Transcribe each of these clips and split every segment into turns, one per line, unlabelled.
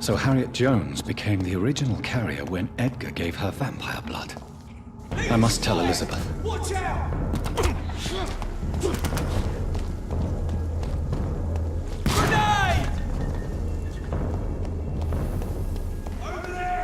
So Harriet Jones became the original carrier when Edgar gave her vampire blood. I must tell Elizabeth.
Watch out! Grenade! Over there!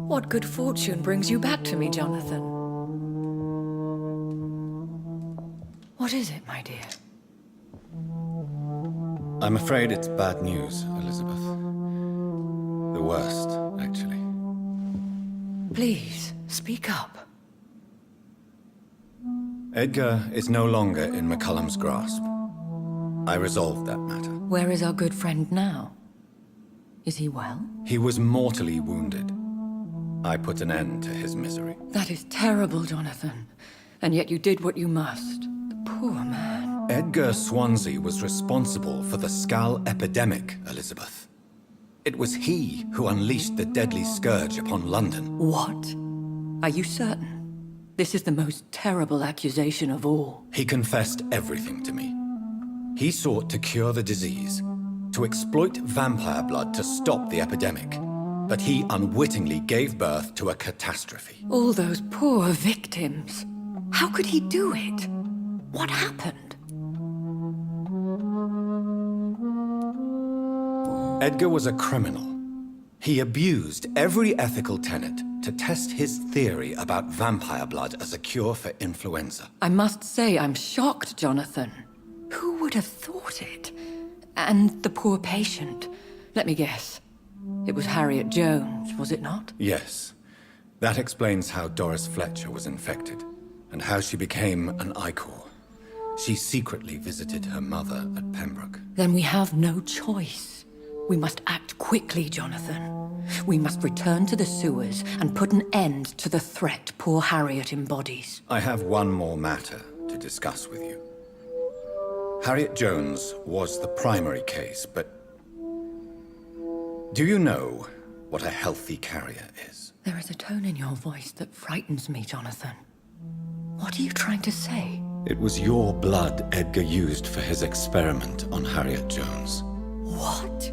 What good fortune brings you back to me, Jonathan? What is it, my dear?
I'm afraid it's bad news, Elizabeth. The worst, actually.
Please, speak up.
Edgar is no longer in McCullum's grasp. I resolved that matter.
Where is our good friend now? Is he well?
He was mortally wounded. I put an end to his misery.
That is terrible, Jonathan. And yet you did what you must. The poor man.
Edgar Swansea was responsible for the Skal epidemic, Elizabeth. It was he who unleashed the deadly scourge upon London.
What? Are you certain? This is the most terrible accusation of all.
He confessed everything to me. He sought to cure the disease, to exploit vampire blood to stop the epidemic. But he unwittingly gave birth to a catastrophe.
All those poor victims. How could he do it? What happened?
Edgar was a criminal. He abused every ethical tenet to test his theory about vampire blood as a cure for influenza.
I must say I'm shocked, Jonathan. Who would have thought it? And the poor patient. Let me guess. It was Harriet Jones, was it not?
Yes. That explains how Doris Fletcher was infected, and how she became an Ichor. She secretly visited her mother at Pembroke.
Then we have no choice. We must act quickly, Jonathan. We must return to the sewers and put an end to the threat poor Harriet embodies.
I have one more matter to discuss with you. Harriet Jones was the primary case, but do you know what a healthy carrier is?
There is a tone in your voice that frightens me, Jonathan. What are you trying to say?
It was your blood Edgar used for his experiment on Harriet Jones.
What?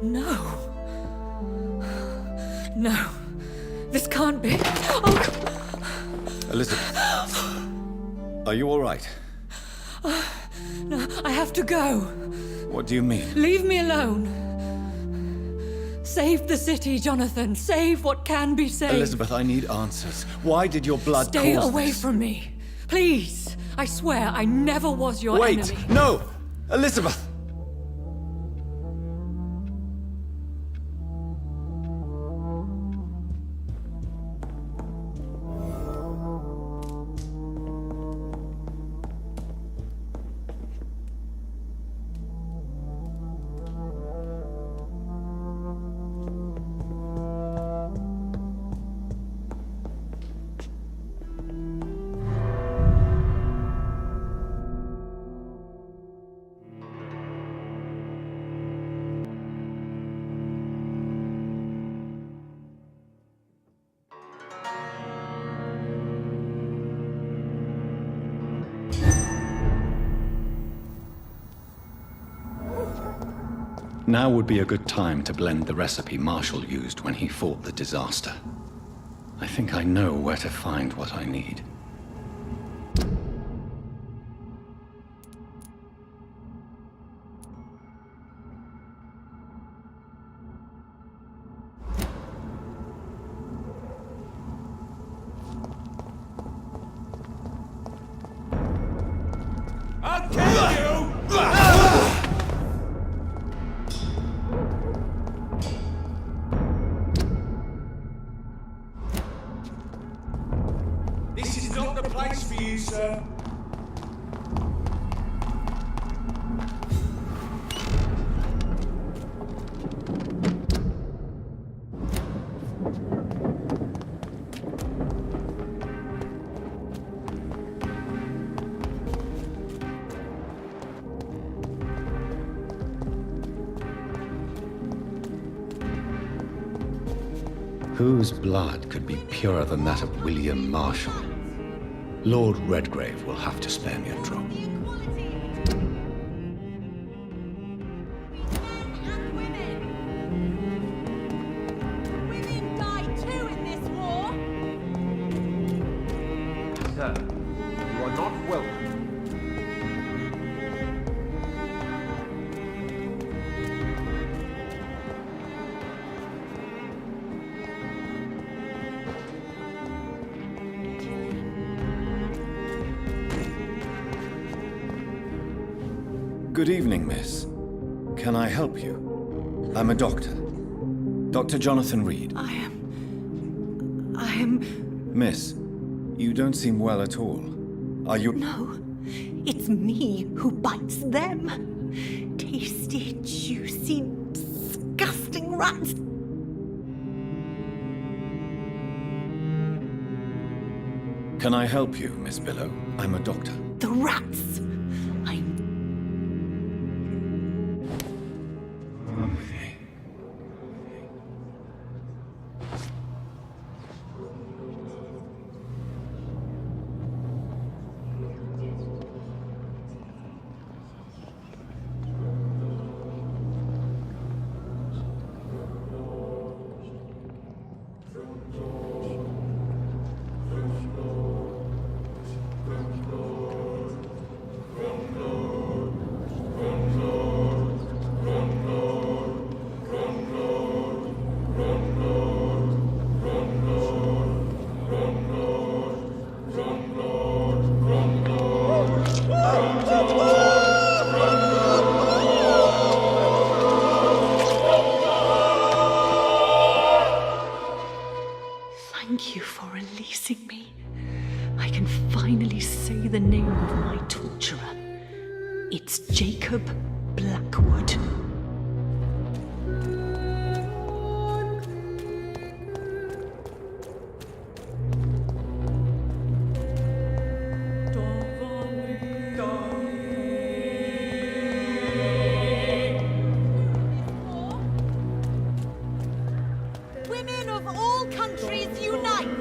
No. No. This can't be. Oh.
Elizabeth, are you all right?
No, I have to go.
What do you mean?
Leave me alone. Save the city, Jonathan. Save what can be saved.
Elizabeth, I need answers. Why did your blood
Stay
cause
away
this?
from me. Please. I swear I never was your
Wait!
enemy.
No! Elizabeth! Now would be a good time to blend the recipe Marshall used when he fought the disaster. I think I know where to find what I need.
I'll kill you! This is not the place for you, sir.
Whose blood could be purer than that of William Marshall? Lord Redgrave will have to spare me a drop.
Women die too in this war.
Sir, you are not welcome.
Good evening, miss. Can I help you? I'm a doctor. Dr. Jonathan Reid.
I am...
Miss, you don't seem well at all. Are you...
No, it's me who bites them. Tasty, juicy, disgusting rats.
Can I help you, Miss Billow? I'm a doctor.
The rats. Blackwood.
Women of all countries unite!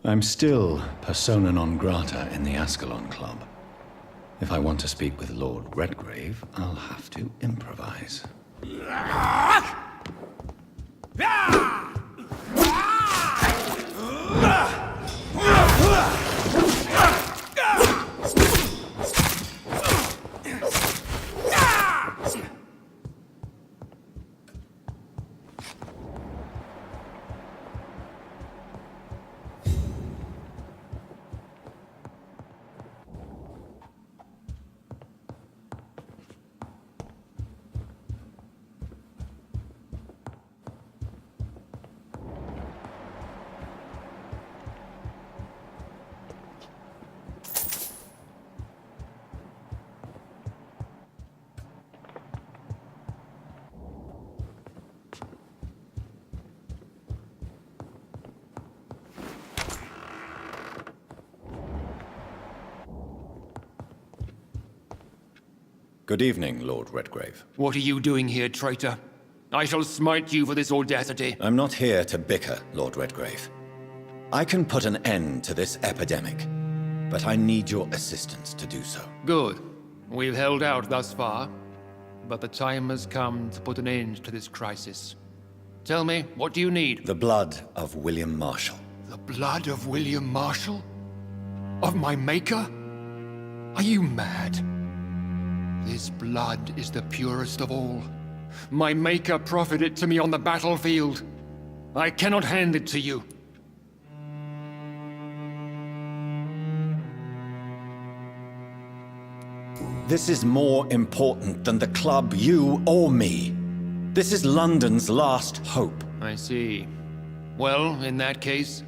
I'm still persona non grata in the Ascalon Club. If I want to speak with Lord Redgrave, I'll have to improvise. Good evening, Lord Redgrave.
What are you doing here, traitor? I shall smite you for this audacity.
I'm not here to bicker, Lord Redgrave. I can put an end to this epidemic, but I need your assistance to do so.
Good. We've held out thus far, but the time has come to put an end to this crisis. Tell me, what do you need?
The blood of William Marshall.
The blood of William Marshall? Of my maker? Are you mad? This blood is the purest of all. My maker proffered it to me on the battlefield. I cannot hand it to you.
This is more important than the club, you, or me. This is London's last hope.
I see. Well, in that case,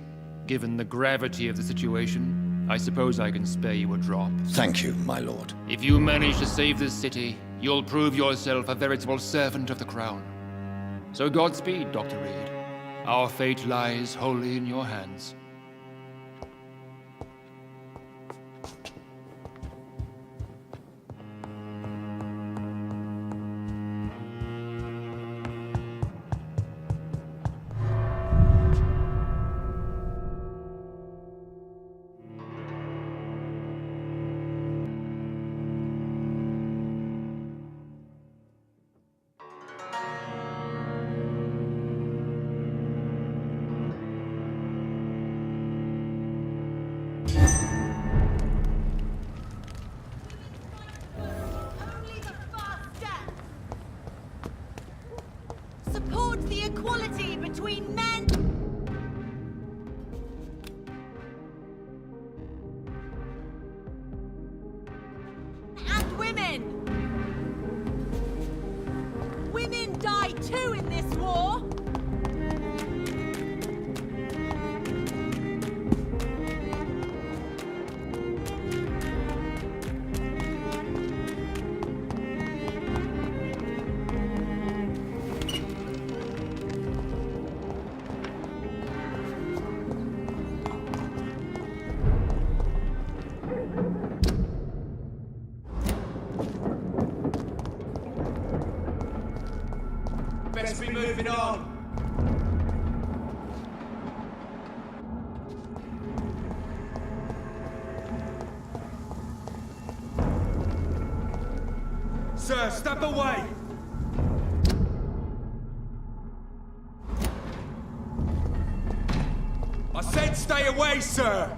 given the gravity of the situation, I suppose I can spare you a drop.
Thank you, my lord.
If you manage to save this city, you'll prove yourself a veritable servant of the crown. So Godspeed, Dr. Reid. Our fate lies wholly in your hands.
Only the first step. Support the equality between men and women. Women die too in this war.
moving on. Sir, step away! I said stay away, sir!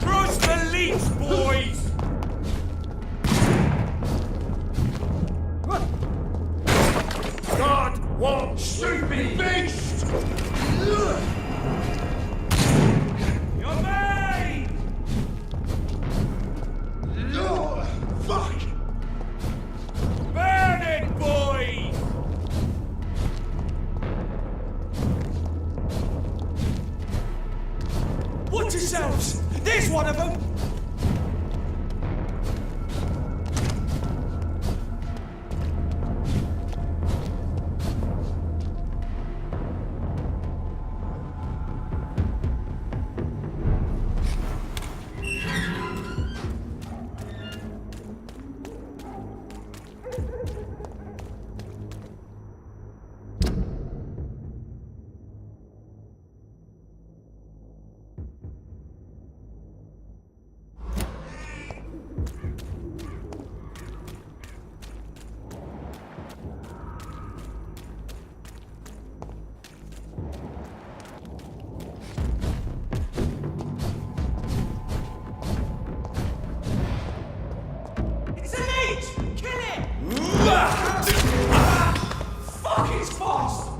Cross the leash, boys! God, what stupid beast! You're made! No! Fuck! Burn it, boys! Watch yourselves! There's one of them! Fuck, it's fast!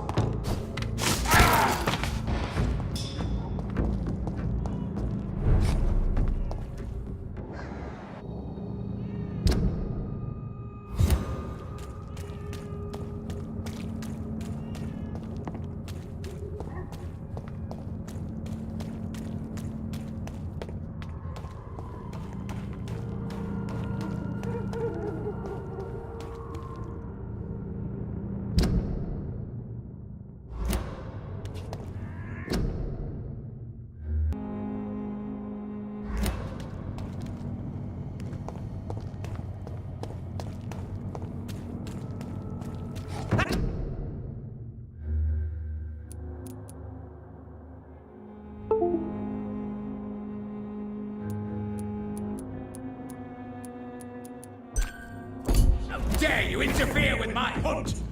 Dare you interfere with my hunt?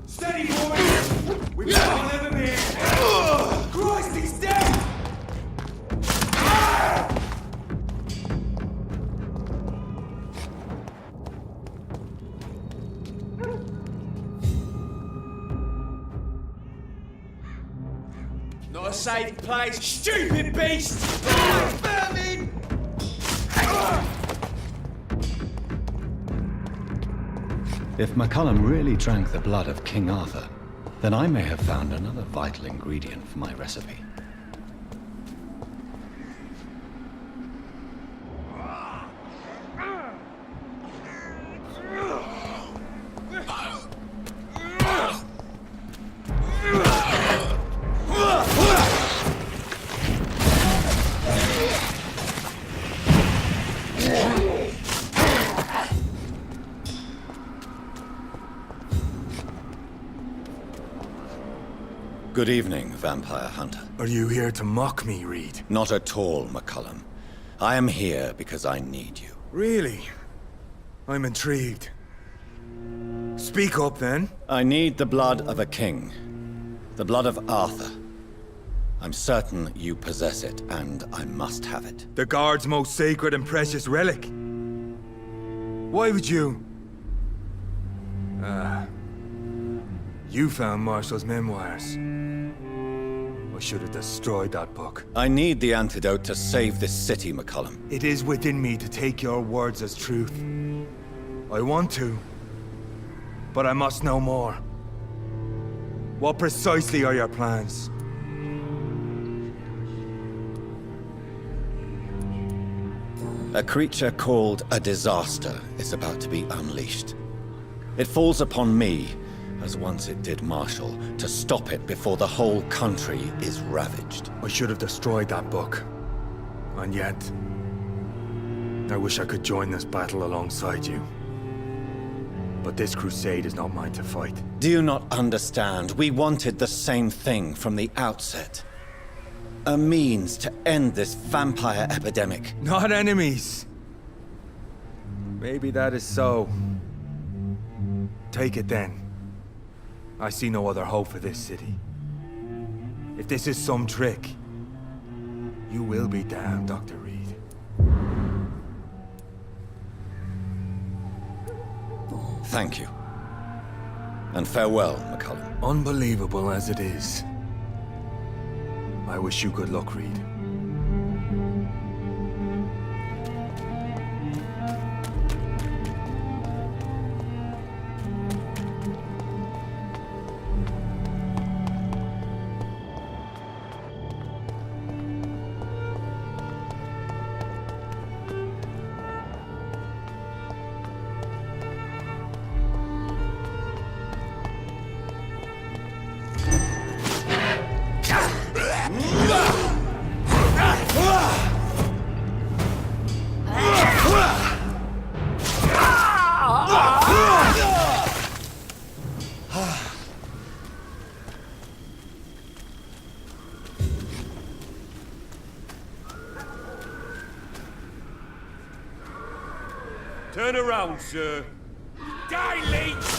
Steady, boys! We've got one of them here! Christ, he's dead! Not a safe place, stupid beast! Vermin!
If McCullum really drank the blood of King Arthur, then I may have found another vital ingredient for my recipe. Good evening, Vampire Hunter.
Are you here to mock me, Reid?
Not at all, McCullum. I am here because I need you.
Really? I'm intrigued. Speak up, then.
I need the blood of a king. The blood of Arthur. I'm certain you possess it, and I must have it.
The Guard's most sacred and precious relic. Why would you? You found Marshall's memoirs. I should have destroyed that book.
I need the antidote to save this city, McCullum.
It is within me to take your words as truth. I want to, but I must know more. What precisely are your plans?
A creature called a disaster is about to be unleashed. It falls upon me, as once it did Marshall, to stop it before the whole country is ravaged.
I should have destroyed that book. And yet, I wish I could join this battle alongside you. But this crusade is not mine to fight.
Do you not understand? We wanted the same thing from the outset. A means to end this vampire epidemic.
Not enemies! Maybe that is so. Take it then. I see no other hope for this city. If this is some trick, you will be damned, Dr. Reid.
Thank you. And farewell, McCullum.
Unbelievable as it is, I wish you good luck, Reid.
Turn around, sir. Die, leech!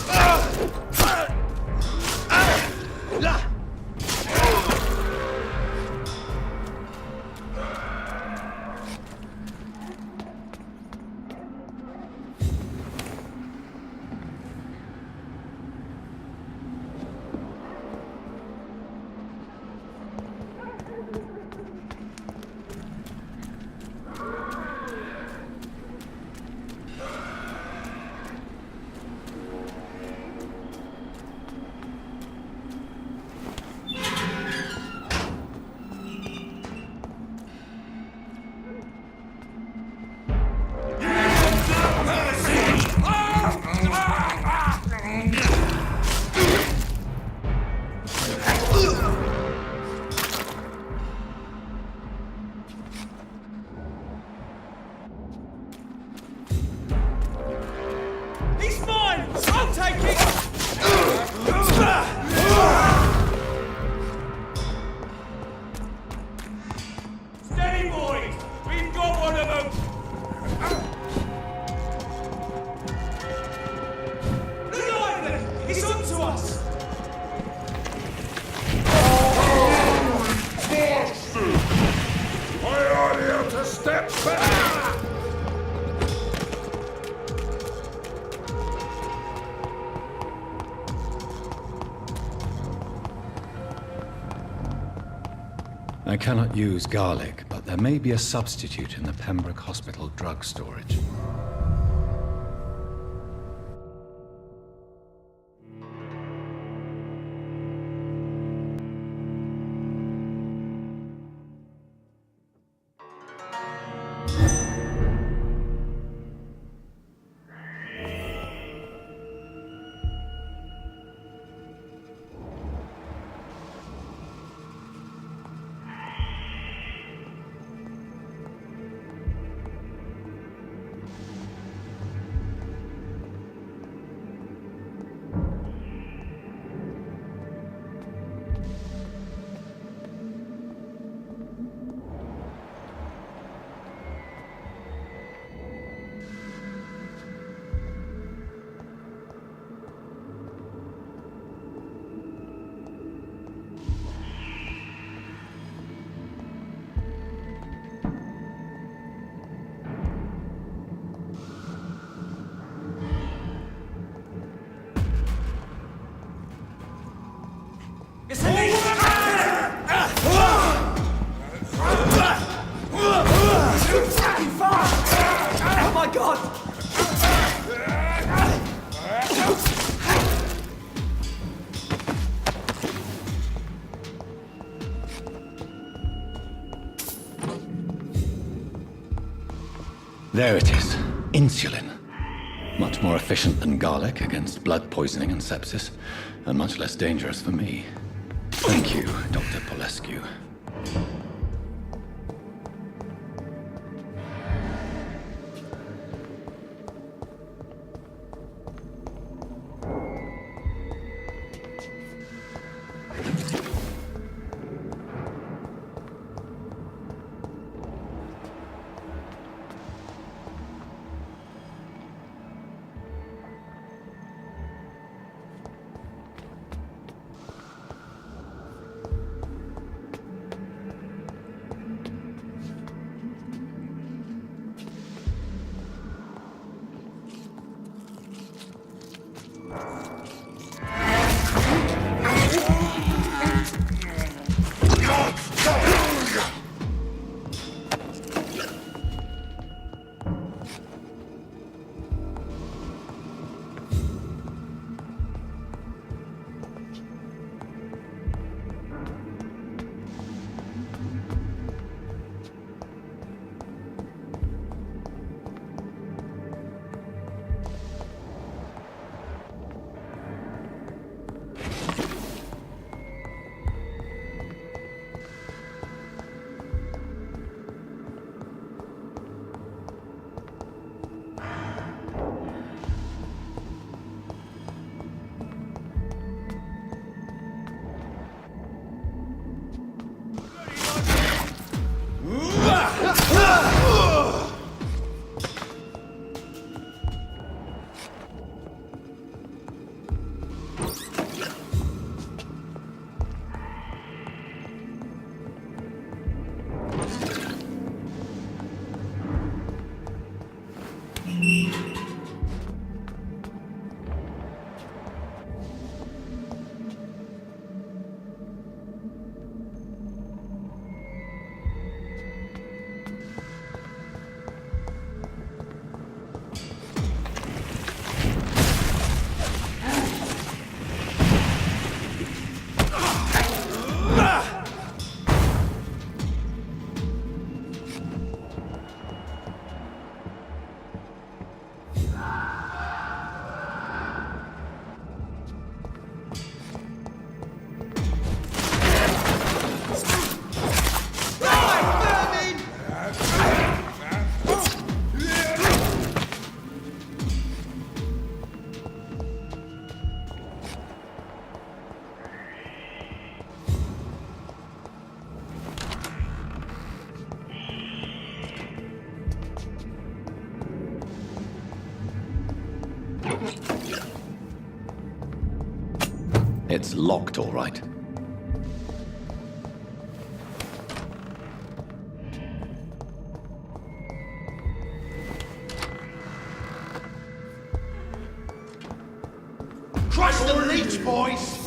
I cannot use garlic, but there may be a substitute in the Pembroke Hospital drug storage. There it is. Insulin. Much more efficient than garlic against blood poisoning and sepsis, and much less dangerous for me. Thank you, Dr. Polescu. It's locked, all right.
Trust the leech, boys!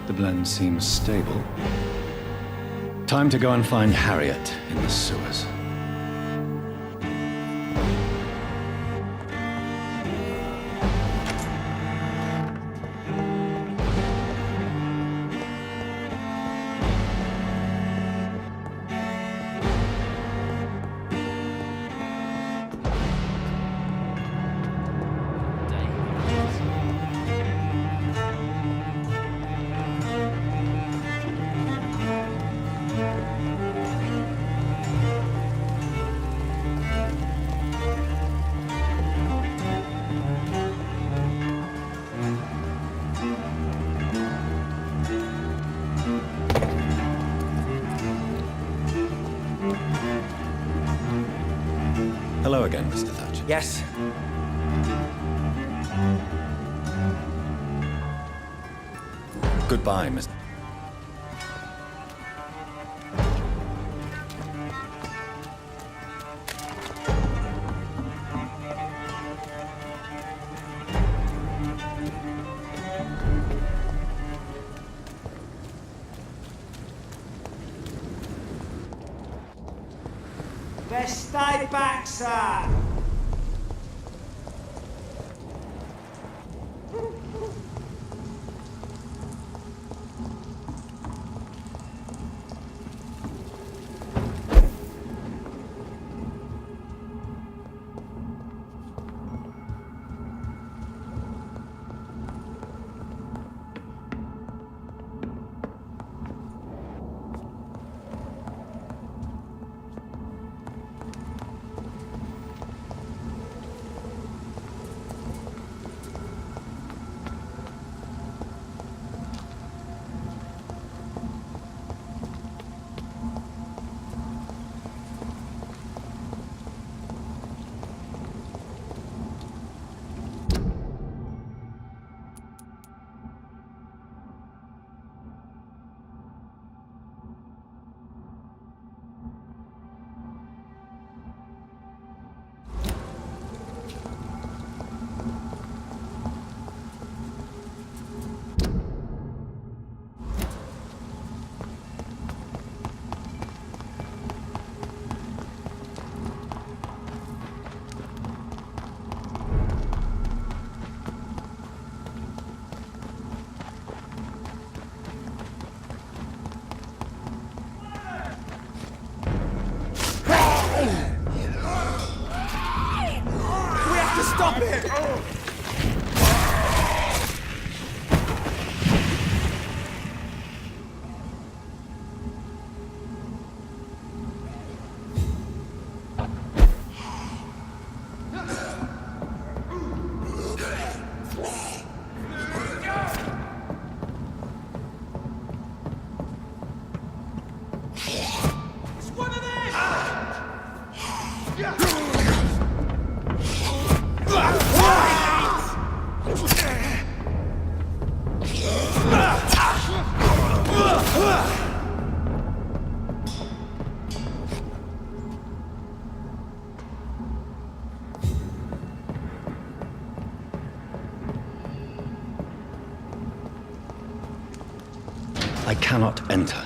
The blend seems stable. Time to go and find Harriet in the sewers. Hello again, Mr. Thatcher.
Yes.
Goodbye, Mr.
Best stay back, sir. Stop it!
I cannot enter.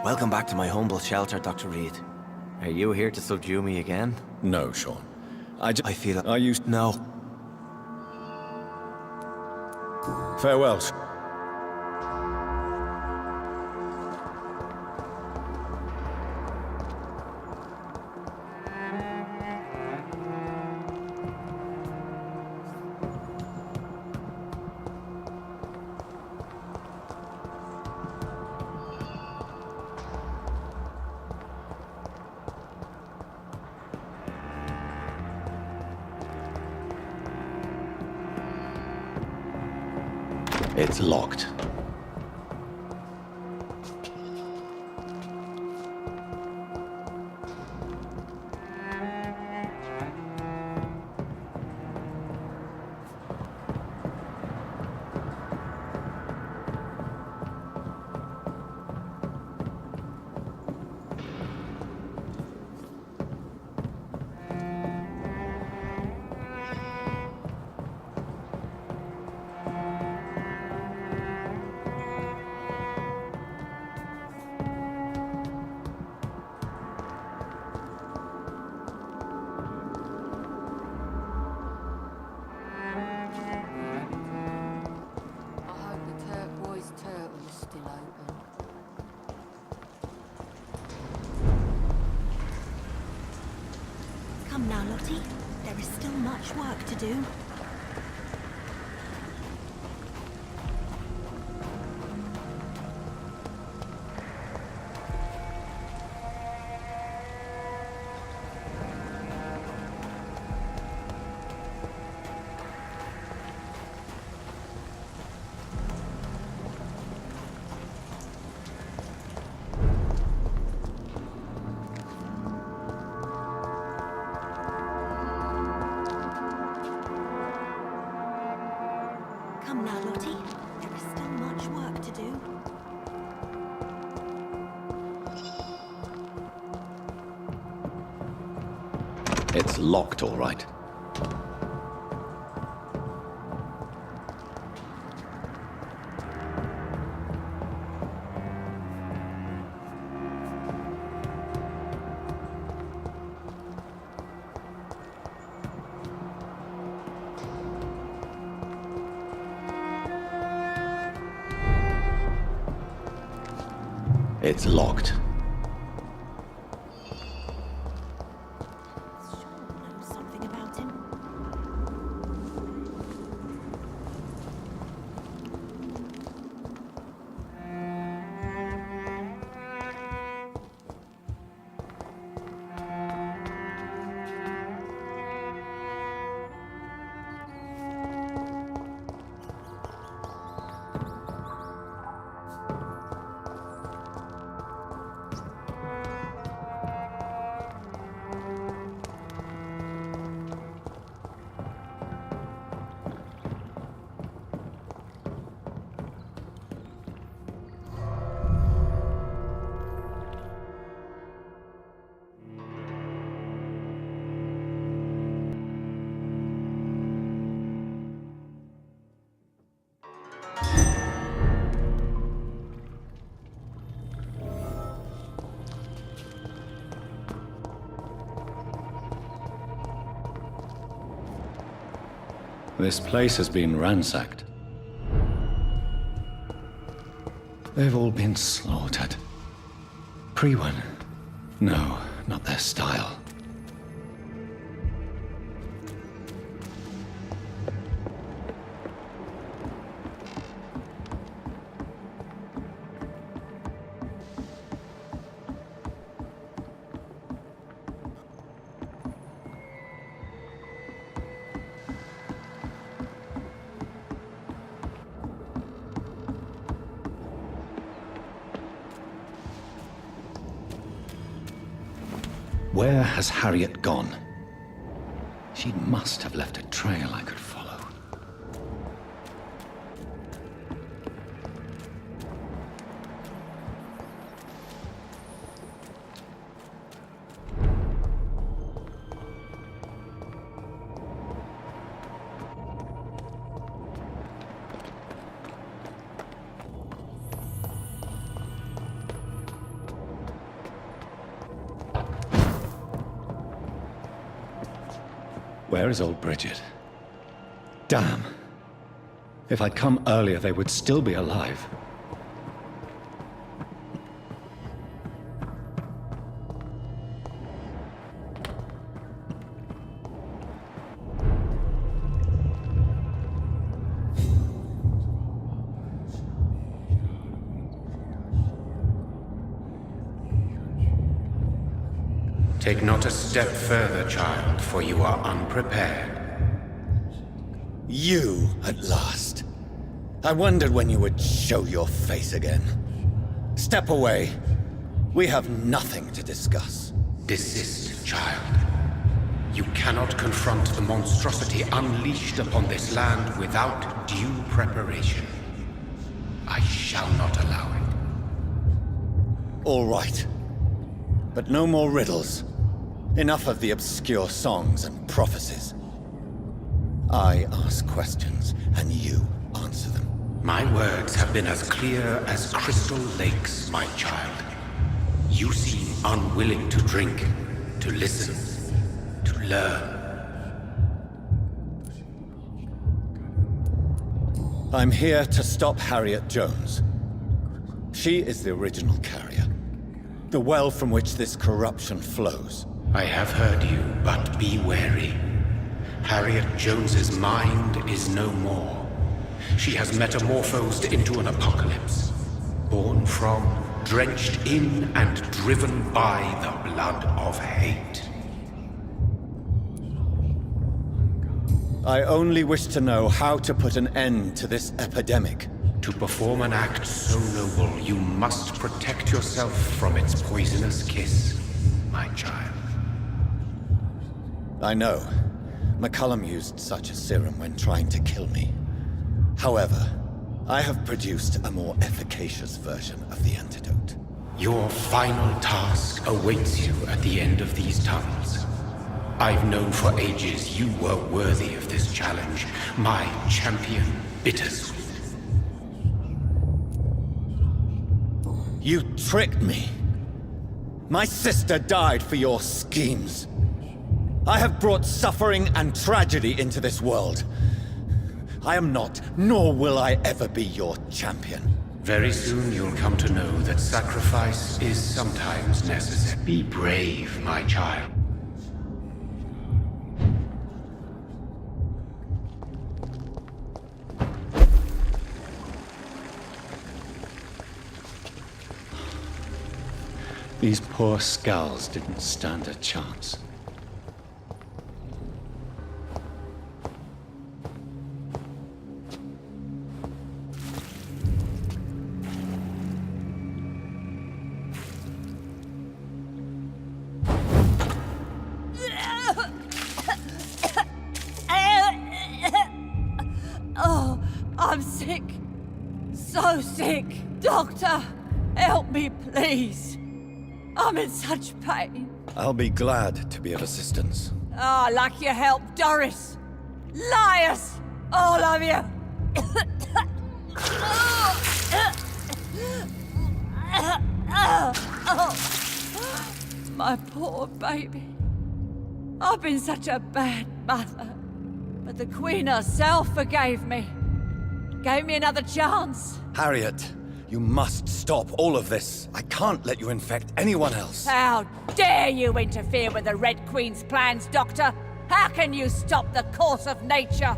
Welcome back to my humble shelter, Dr. Reid. Are you here to subdue me again?
No, Sean. I
feel...
I used...
No.
Farewell. It's locked.
Come now, Lottie. There is still much work to do. Come now, Lottie. There is still much work to do.
It's locked, all right. It's locked.
Sean knows something about him.
This place has been ransacked. They've all been slaughtered. Pre-one? No, not their style. Where has Harriet gone? She must have left a trail I could follow. Where is old Bridget? Damn. If I'd come earlier, they would still be alive.
Take not a step further, child, for you are unprepared.
You, at last. I wondered when you would show your face again. Step away. We have nothing to discuss.
Desist, child. You cannot confront the monstrosity unleashed upon this land without due preparation. I shall not allow it.
All right. But no more riddles. Enough of the obscure songs and prophecies. I ask questions, and you answer them.
My words have been as clear as crystal lakes, my child. You seem unwilling to drink, to listen, to learn.
I'm here to stop Harriet Jones. She is the original carrier. The well from which this corruption flows.
I have heard you, but be wary. Harriet Jones's mind is no more. She has metamorphosed into an apocalypse. Born from, drenched in, and driven by the blood of hate.
I only wish to know how to put an end to this epidemic.
To perform an act so noble, you must protect yourself from its poisonous kiss, my child.
I know. McCullum used such a serum when trying to kill me. However, I have produced a more efficacious version of the antidote.
Your final task awaits you at the end of these tunnels. I've known for ages you were worthy of this challenge, my champion, Bittersweet.
You tricked me. My sister died for your schemes. I have brought suffering and tragedy into this world. I am not, nor will I ever be your champion.
Very soon you'll come to know that sacrifice is sometimes necessary. Be brave, my child.
These poor skulls didn't stand a chance.
Oh, I'm sick. So sick. Doctor, help me, please. I'm in such pain.
I'll be glad to be of assistance.
Ah, like your help, Doris. Liars! All of you! My poor baby. I've been such a bad mother. But the Queen herself forgave me. Gave me another chance.
Harriet, you must stop all of this. I can't let you infect anyone else.
How dare you interfere with the Red Queen's plans, Doctor? How can you stop the course of nature?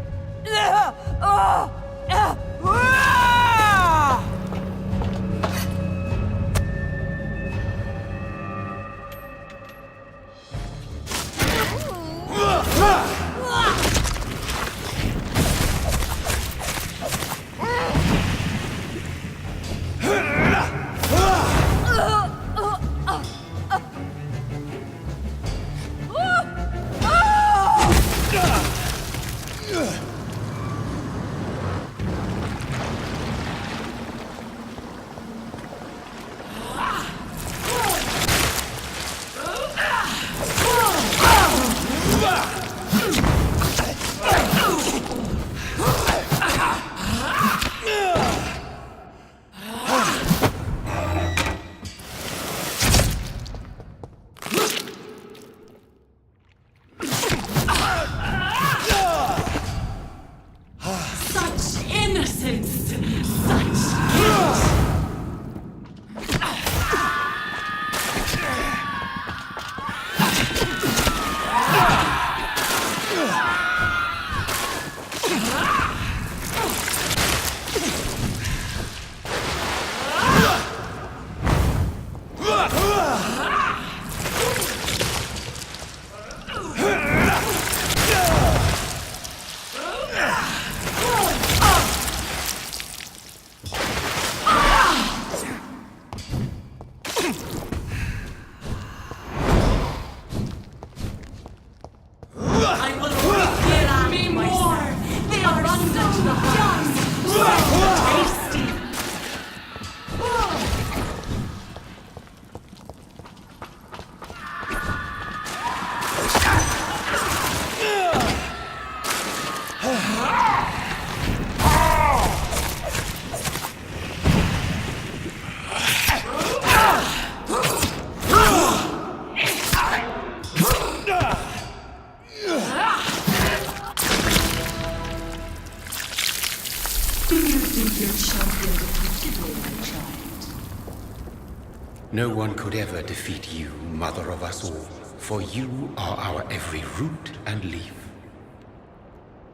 No one could ever defeat you, mother of us all, for you are our every root and leaf.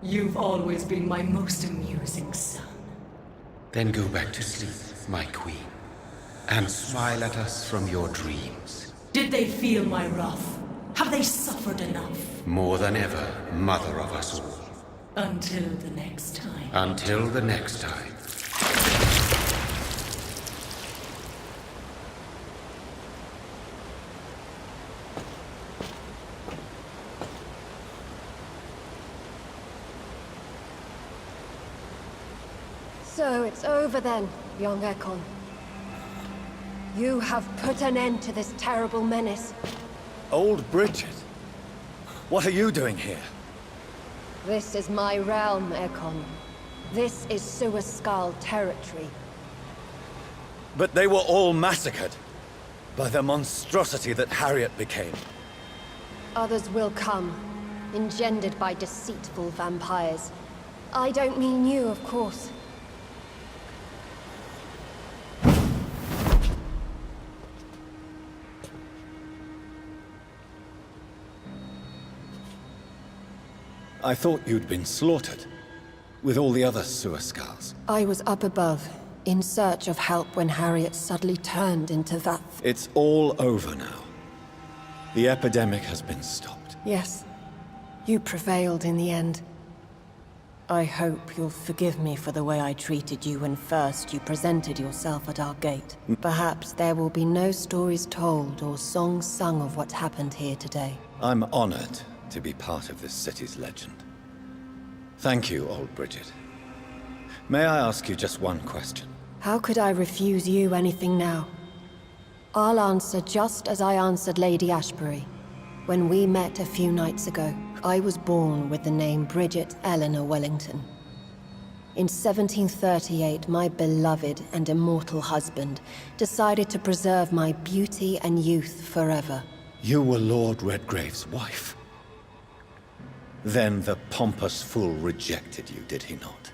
You've always been my most amusing son.
Then go back to sleep, my queen, and smile at us from your dreams.
Did they feel my wrath? Have they suffered enough?
More than ever, mother of us all.
Until the next time.
Until the next time.
So it's over then, young Ekon. You have put an end to this terrible menace.
Old Bridget? What are you doing here?
This is my realm, Ekon. This is Suaskal territory.
But they were all massacred by the monstrosity that Harriet became.
Others will come, engendered by deceitful vampires. I don't mean you, of course.
I thought you'd been slaughtered, with all the other Suaskals.
I was up above, in search of help when Harriet suddenly turned into that...
It's all over now. The epidemic has been stopped.
Yes. You prevailed in the end. I hope you'll forgive me for the way I treated you when first you presented yourself at our gate. Perhaps there will be no stories told or songs sung of what happened here today.
I'm honored to be part of this city's legend. Thank you, old Bridget. May I ask you just one question?
How could I refuse you anything now? I'll answer just as I answered Lady Ashbury. When we met a few nights ago, I was born with the name Bridget Eleanor Wellington. In 1738, my beloved and immortal husband decided to preserve my beauty and youth forever.
You were Lord Redgrave's wife. Then the pompous fool rejected you, did he not?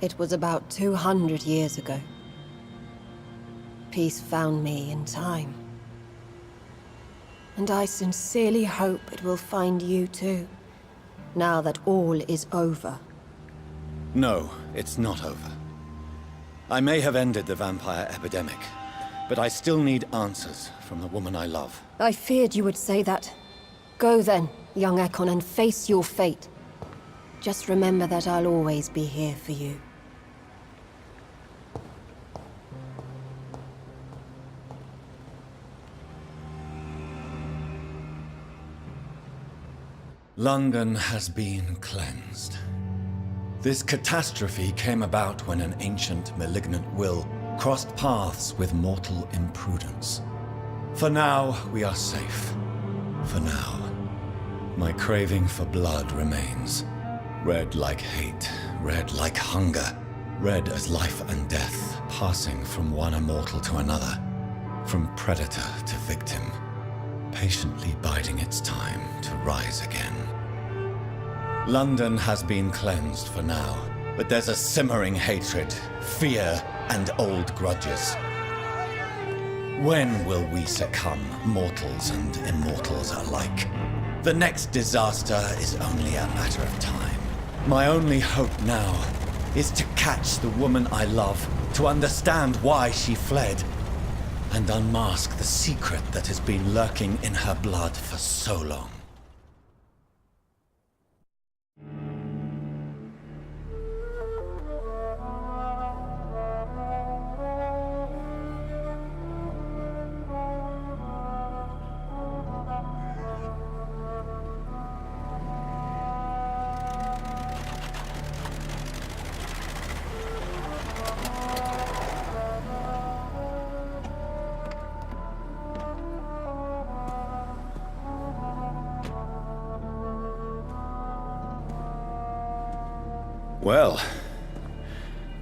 It was about 200 years ago. Peace found me in time. And I sincerely hope it will find you too, now that all is over.
No, it's not over. I may have ended the vampire epidemic, but I still need answers from the woman I love.
I feared you would say that. Go then, young Ekon, and face your fate. Just remember that I'll always be here for you.
London has been cleansed. This catastrophe came about when an ancient, malignant will crossed paths with mortal imprudence. For now, we are safe. For now. My craving for blood remains. Red like hate, red like hunger. Red as life and death, passing from one immortal to another. From predator to victim. Patiently biding its time to rise again. London has been cleansed for now, but there's a simmering hatred, fear, and old grudges. When will we succumb, mortals and immortals alike? The next disaster is only a matter of time. My only hope now is to catch the woman I love, to understand why she fled, and unmask the secret that has been lurking in her blood for so long. Well,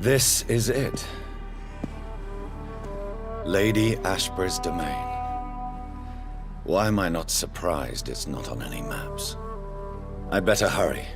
this is it. Lady Ashbury's domain. Why am I not surprised it's not on any maps? I'd better hurry.